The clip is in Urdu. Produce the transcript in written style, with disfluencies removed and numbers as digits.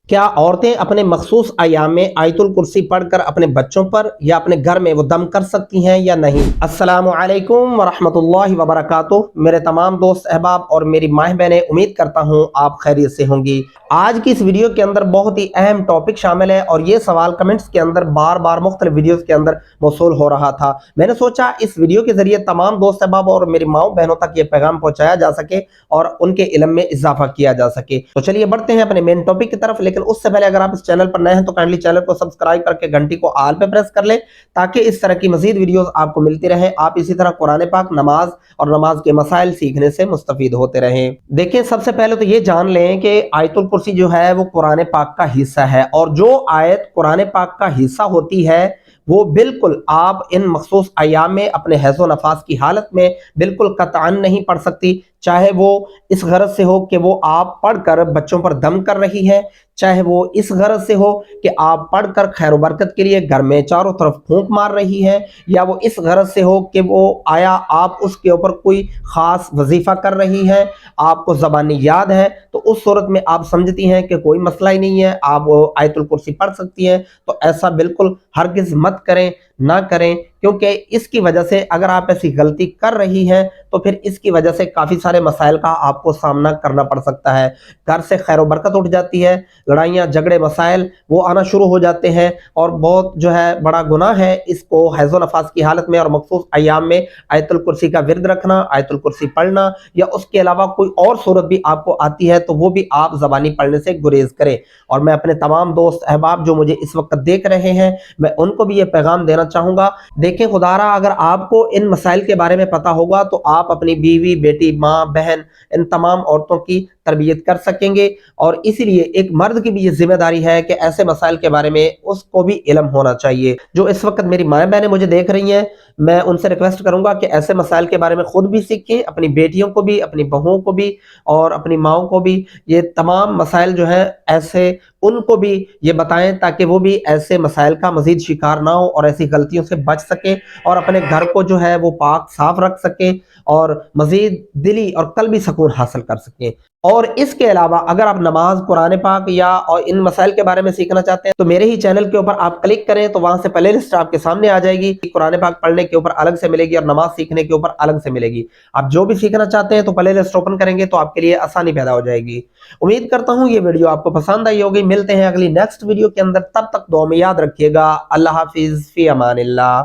کیا عورتیں اپنے مخصوص ایام میں آیت الکرسی پڑھ کر اپنے بچوں پر یا اپنے گھر میں وہ دم کر سکتی ہیں یا نہیں؟ السلام علیکم ورحمۃ اللہ وبرکاتہ۔ میرے تمام دوست احباب اور میری ماں بہنیں، امید کرتا ہوں آپ خیریت سے ہوں گی۔ آج کی اس ویڈیو کے اندر بہت ہی اہم ٹاپک شامل ہے اور یہ سوال کمنٹس کے اندر بار بار مختلف ویڈیوز کے اندر موصول ہو رہا تھا۔ میں نے سوچا اس ویڈیو کے ذریعے تمام دوست احباب اور میری ماؤں بہنوں تک یہ پیغام پہنچایا جا سکے اور ان کے علم میں اضافہ کیا جا سکے۔ تو چلیے بڑھتے ہیں اپنے مین ٹاپک کی طرف، لیکن اس سے پہلے اگر آپ اس چینل پر نئے ہیں تو کائنڈلی چینل کو سبسکرائب کر کے گھنٹی کو آل پہ پریس کر لیں تاکہ اس طرح کی مزید ویڈیوز آپ کو ملتی رہیں۔ آپ اسی طرح قرآن پاک، نماز اور نماز کے مسائل سیکھنے سے مستفید ہوتے رہیں۔ دیکھیں، سب سے پہلے تو یہ جان لیں کہ آیت الکرسی جو ہے وہ قرآن پاک کا حصہ ہے، اور جو آیت قرآن پاک کا حصہ ہوتی ہے وہ بالکل آپ ان مخصوص ایام میں اپنے حیض و نفاس کی حالت میں بالکل قطعاً نہیں پڑھ سکتی، چاہے وہ اس غرض سے ہو کہ وہ آپ پڑھ کر بچوں پر دم کر رہی ہے، چاہے وہ اس غرض سے ہو کہ آپ پڑھ کر خیر و برکت کے لیے گھر میں چاروں طرف پھونک مار رہی ہے، یا وہ اس غرض سے ہو کہ وہ آیا آپ اس کے اوپر کوئی خاص وظیفہ کر رہی ہے، آپ کو زبانی یاد ہے، تو اس صورت میں آپ سمجھتی ہیں کہ کوئی مسئلہ ہی نہیں ہے، آپ آیت الکرسی پڑھ سکتی ہیں۔ تو ایسا بالکل ہرگز مت کریں، نہ کریں، کیونکہ اس کی وجہ سے اگر آپ ایسی غلطی کر رہی ہیں تو پھر اس کی وجہ سے کافی سارے مسائل کا آپ کو سامنا کرنا پڑ سکتا ہے۔ گھر سے خیر و برکت اٹھ جاتی ہے، لڑائیاں جھگڑے مسائل وہ آنا شروع ہو جاتے ہیں، اور بہت جو ہے بڑا گناہ ہے اس کو حیض و نفاس کی حالت میں اور مخصوص ایام میں آیت الکرسی کا ورد رکھنا، آیت الکرسی پڑھنا، یا اس کے علاوہ کوئی اور صورت بھی آپ کو آتی ہے تو وہ بھی آپ زبانی پڑھنے سے گریز کریں۔ اور میں اپنے تمام دوست احباب جو مجھے اس وقت دیکھ رہے ہیں، میں ان کو بھی یہ پیغام دینا چاہوں گا، دیکھیں خدا را اگر آپ کو ان مسائل کے بارے میں پتا ہوگا تو آپ اپنی بیوی، بیٹی، ماں، بہن، ان تمام عورتوں کی تربیت کر سکیں گے، اور اسی لیے ایک مرد کی بھی یہ ذمہ داری ہے کہ ایسے مسائل کے بارے میں اس کو بھی علم ہونا چاہیے۔ جو اس وقت میری ماں بہنیں مجھے دیکھ رہی ہیں، میں ان سے ریکویسٹ کروں گا کہ ایسے مسائل کے بارے میں خود بھی سیکھیں، اپنی بیٹیوں کو بھی، اپنی بہوؤں کو بھی اور اپنی ماؤں کو بھی یہ تمام مسائل جو ہیں ایسے ان کو بھی یہ بتائیں تاکہ وہ بھی ایسے مسائل کا مزید شکار نہ ہو اور ایسی غلطیوں سے بچ سکیں اور اپنے گھر کو جو ہے وہ پاک صاف رکھ سکیں اور مزید دلی اور قلبی سکون حاصل کر سکیں۔ اور اس کے علاوہ اگر آپ نماز، قرآن پاک یا اور ان مسائل کے بارے میں سیکھنا چاہتے ہیں تو میرے ہی چینل کے اوپر آپ کلک کریں تو وہاں سے پلے لسٹ آپ کے سامنے آ جائے گی۔ قرآن پاک پڑھنے کے اوپر الگ سے ملے گی اور نماز سیکھنے کے اوپر الگ سے ملے گی۔ آپ جو بھی سیکھنا چاہتے ہیں تو پلے لسٹ اوپن کریں گے تو آپ کے لیے آسانی پیدا ہو جائے گی۔ امید کرتا ہوں یہ ویڈیو آپ کو پسند آئی ہوگی۔ ملتے ہیں اگلی نیکسٹ ویڈیو کے اندر، تب تک دعا میں یاد رکھیے گا۔ اللہ حافظ، فی امان اللہ۔